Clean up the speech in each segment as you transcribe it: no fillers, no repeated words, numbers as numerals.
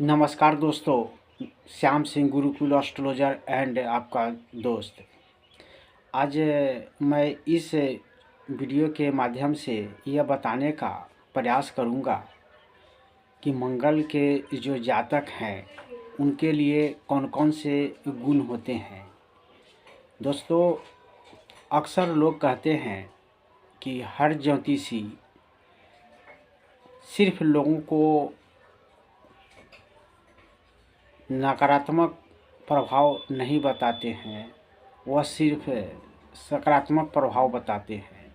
नमस्कार दोस्तों, Shyam Singh Gurukul astrologer and आपका दोस्त। आज मैं इस वीडियो के माध्यम से यह बताने का प्रयास करूंगा कि मंगल के जो जातक हैं उनके लिए कौन कौन से गुण होते हैं। दोस्तों, अक्सर लोग कहते हैं कि हर ज्योतिषी सिर्फ लोगों को नकारात्मक प्रभाव नहीं बताते हैं, वह सिर्फ सकारात्मक प्रभाव बताते हैं।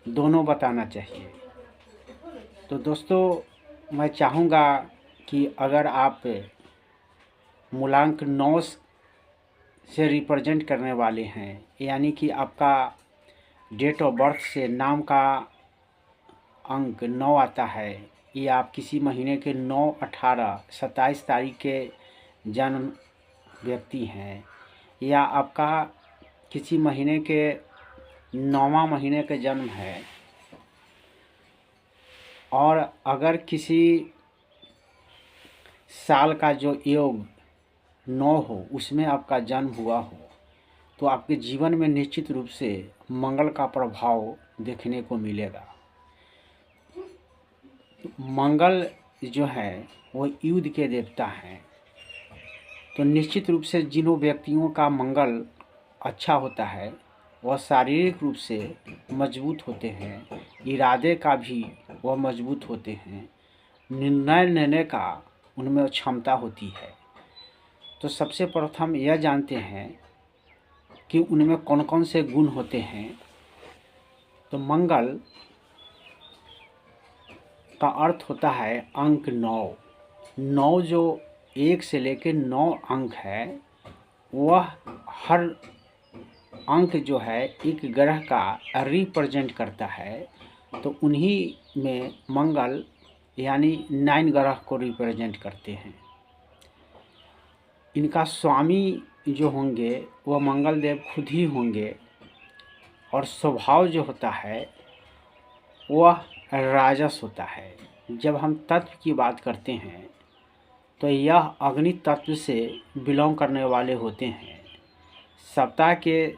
दोनों बताना चाहिए। तो दोस्तों, मैं चाहूँगा कि अगर आप मूलांक 9 से रिप्रेजेंट करने वाले हैं, यानी कि आपका डेट ऑफ बर्थ से नाम का अंक 9 आता है, या आप किसी महीने के 9, 18, 27 तारीख के जन्म व्यक्ति हैं, या आपका किसी महीने के 9वां महीने के जन्म है, और अगर किसी साल का जो योग 9 हो उसमें आपका जन्म हुआ हो, तो आपके जीवन में निश्चित रूप से मंगल का प्रभाव देखने को मिलेगा। मंगल जो है वो युद्ध के देवता हैं, तो निश्चित रूप से जिन व्यक्तियों का मंगल अच्छा होता है वह शारीरिक रूप से मजबूत होते हैं, इरादे का भी वह मजबूत होते हैं, निर्णय लेने का उनमें क्षमता होती है। तो सबसे प्रथम यह जानते हैं कि उनमें कौन कौन से गुण होते हैं। तो मंगल का अर्थ होता है अंक 9। 9 जो 1 से लेकर 9 अंक है, वह हर अंक जो है एक ग्रह का रिप्रेजेंट करता है। तो उन्हीं में मंगल यानी 9 ग्रह को रिप्रेजेंट करते हैं। इनका स्वामी जो होंगे वह मंगल देव खुद ही होंगे, और स्वभाव जो होता है वह राजस होता है। जब हम तत्व की बात करते हैं तो यह अग्नि तत्व से बिलोंग करने वाले होते हैं। सप्ताह के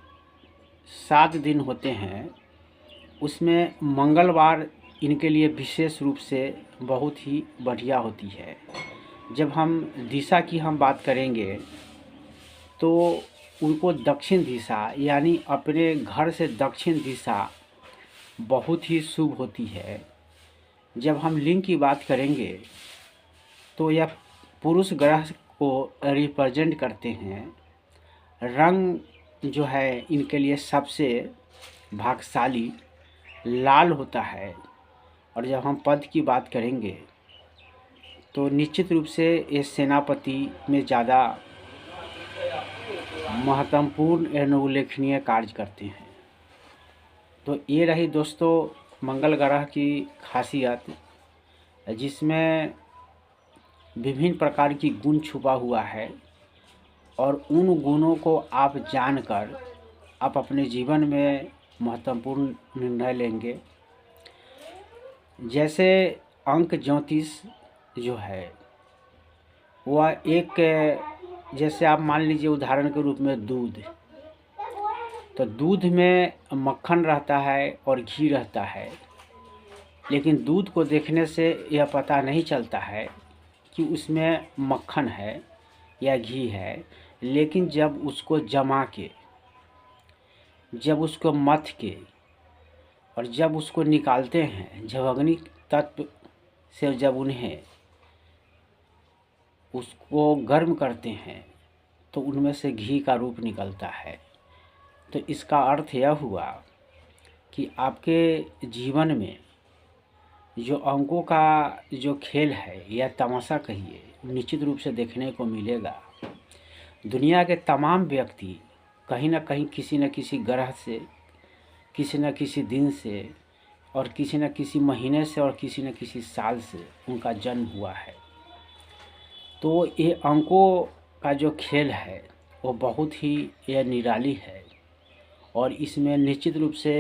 7 दिन होते हैं, उसमें मंगलवार इनके लिए विशेष रूप से बहुत ही बढ़िया होती है। जब हम दिशा की बात करेंगे तो उनको दक्षिण दिशा यानी अपने घर से दक्षिण दिशा बहुत ही शुभ होती है। जब हम लिंग की बात करेंगे तो यह पुरुष ग्रह को रिप्रेजेंट करते हैं। रंग जो है इनके लिए सबसे भाग्यशाली लाल होता है। और जब हम पद की बात करेंगे तो निश्चित रूप से ये सेनापति में ज़्यादा महत्वपूर्ण एवं उल्लेखनीय कार्य करते हैं। तो ये रही दोस्तों मंगल ग्रह की खासियत, जिसमें विभिन्न प्रकार की गुण छुपा हुआ है, और उन गुणों को आप जानकर आप अपने जीवन में महत्वपूर्ण निर्णय लेंगे। जैसे अंक 34 जो है वह एक, जैसे आप मान लीजिए उदाहरण के रूप में दूध, तो दूध में मक्खन रहता है और घी रहता है, लेकिन दूध को देखने से यह पता नहीं चलता है कि उसमें मक्खन है या घी है। लेकिन जब उसको जमा के, जब उसको मथ के, और जब उसको निकालते हैं, जब अग्नि तत्व से जब उन्हें उसको गर्म करते हैं तो उनमें से घी का रूप निकलता है। तो इसका अर्थ यह हुआ कि आपके जीवन में जो अंकों का जो खेल है या तमाशा कहिए, निश्चित रूप से देखने को मिलेगा। दुनिया के तमाम व्यक्ति कहीं ना कहीं किसी न किसी ग्रह से, किसी न किसी दिन से, और किसी न किसी महीने से, और किसी न किसी साल से उनका जन्म हुआ है। तो ये अंकों का जो खेल है वो बहुत ही यह निराली है, और इसमें निश्चित रूप से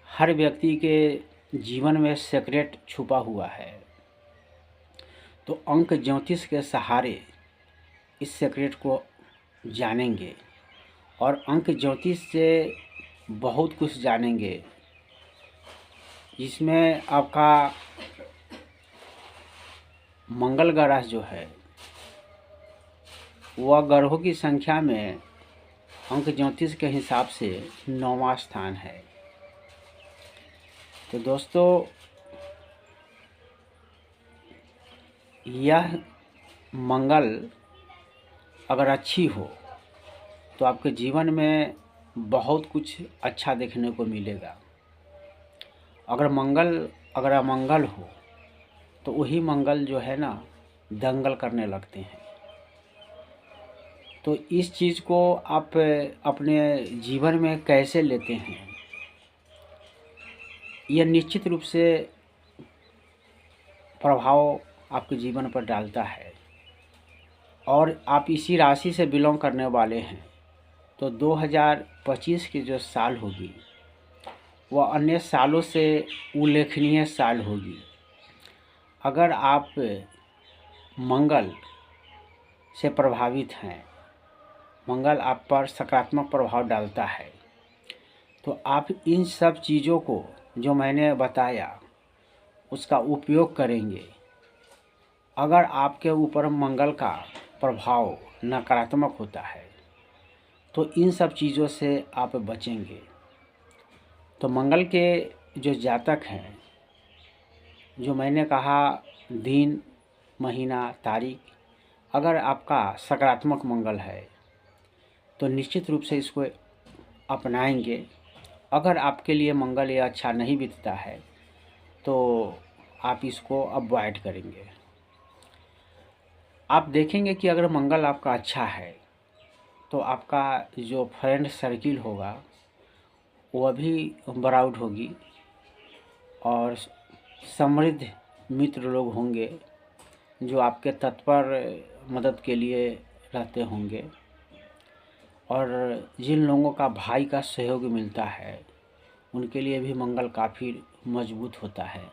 हर व्यक्ति के जीवन में सीक्रेट छुपा हुआ है। तो अंक ज्योतिष के सहारे इस सीक्रेट को जानेंगे और अंक ज्योतिष से बहुत कुछ जानेंगे, जिसमें आपका मंगल ग्रह जो है वह ग्रहों की संख्या में अंक ज्योतिष के हिसाब से 9वां स्थान है। तो दोस्तों, यह मंगल अगर अच्छी हो तो आपके जीवन में बहुत कुछ अच्छा देखने को मिलेगा। अगर अमंगल हो तो वही मंगल जो है ना दंगल करने लगते हैं। तो इस चीज़ को आप अपने जीवन में कैसे लेते हैं, यह निश्चित रूप से प्रभाव आपके जीवन पर डालता है। और आप इसी राशि से बिलोंग करने वाले हैं तो 2025 की जो साल होगी वह अन्य सालों से उल्लेखनीय साल होगी। अगर आप मंगल से प्रभावित हैं, मंगल आप पर सकारात्मक प्रभाव डालता है, तो आप इन सब चीज़ों को जो मैंने बताया उसका उपयोग करेंगे। अगर आपके ऊपर मंगल का प्रभाव नकारात्मक होता है तो इन सब चीज़ों से आप बचेंगे। तो मंगल के जो जातक हैं, जो मैंने कहा दिन, महीना, तारीख, अगर आपका सकारात्मक मंगल है तो निश्चित रूप से इसको अपनाएंगे। अगर आपके लिए मंगल ये अच्छा नहीं बीतता है तो आप इसको अवॉइड करेंगे। आप देखेंगे कि अगर मंगल आपका अच्छा है तो आपका जो फ्रेंड सर्किल होगा वह भी ब्राउड होगी और समृद्ध मित्र लोग होंगे जो आपके तत्पर मदद के लिए रहते होंगे। और जिन लोगों का भाई का सहयोग मिलता है उनके लिए भी मंगल काफ़ी मजबूत होता है।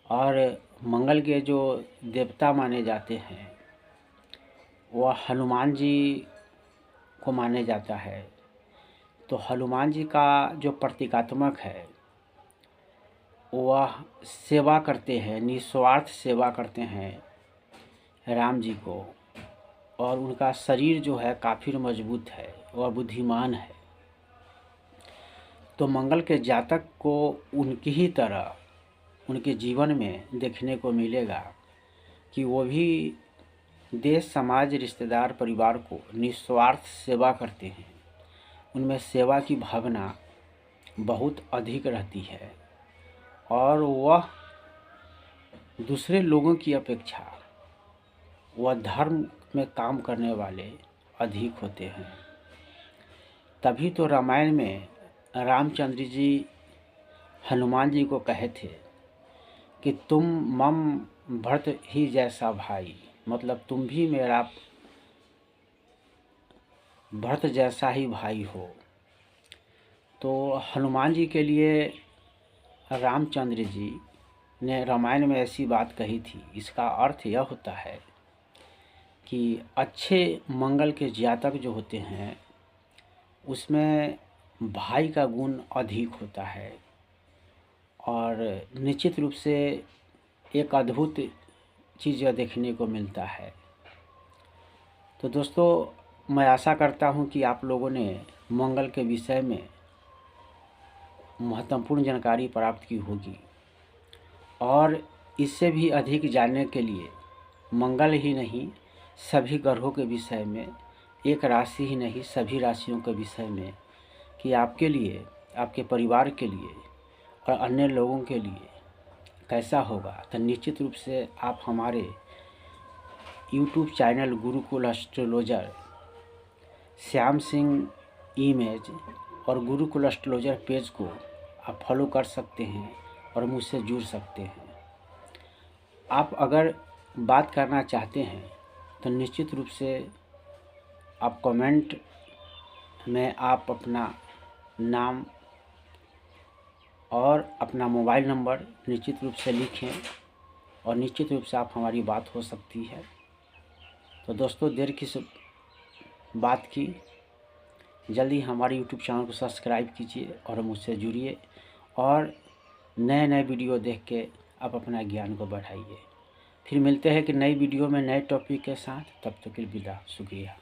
और मंगल के जो देवता माने जाते हैं वह हनुमान जी को माने जाता है। तो हनुमान जी का जो प्रतीकात्मक है वह सेवा करते हैं, निस्वार्थ सेवा करते हैं राम जी को। और उनका शरीर जो है काफ़ी मजबूत है, वह बुद्धिमान है। तो मंगल के जातक को उनकी ही तरह उनके जीवन में देखने को मिलेगा कि वो भी देश, समाज, रिश्तेदार, परिवार को निस्वार्थ सेवा करते हैं। उनमें सेवा की भावना बहुत अधिक रहती है और वह दूसरे लोगों की अपेक्षा वह धर्म में काम करने वाले अधिक होते हैं। तभी तो रामायण में रामचंद्र जी हनुमान जी को कहे थे कि तुम मम भरत ही जैसा भाई, मतलब तुम भी मेरा भरत जैसा ही भाई हो। तो हनुमान जी के लिए रामचंद्र जी ने रामायण में ऐसी बात कही थी। इसका अर्थ यह होता है कि अच्छे मंगल के जातक जो होते हैं उसमें भाई का गुण अधिक होता है और निश्चित रूप से एक अद्भुत चीज़ देखने को मिलता है। तो दोस्तों, मैं आशा करता हूं कि आप लोगों ने मंगल के विषय में महत्वपूर्ण जानकारी प्राप्त की होगी और इससे भी अधिक जानने के लिए मंगल ही नहीं सभी ग्रहों के विषय में, एक राशि ही नहीं सभी राशियों के विषय में, कि आपके लिए, आपके परिवार के लिए और अन्य लोगों के लिए कैसा होगा, तो निश्चित रूप से आप हमारे YouTube channel Gurukul astrologer Shyam Singh image और गुरुकुल एस्ट्रोलॉजर पेज को आप फॉलो कर सकते हैं और मुझसे जुड़ सकते हैं। आप अगर बात करना चाहते हैं तो निश्चित रूप से आप कमेंट में आप अपना नाम और अपना मोबाइल नंबर निश्चित रूप से लिखें और निश्चित रूप से आप हमारी बात हो सकती है। तो दोस्तों देर किस बात की, जल्दी हमारे यूट्यूब चैनल को सब्सक्राइब कीजिए और मुझसे जुड़िए और नए नए वीडियो देख के आप अपना ज्ञान को बढ़ाइए। फिर मिलते हैं कि नई वीडियो में नए टॉपिक के साथ। तब तक के लिए विदा, शुक्रिया।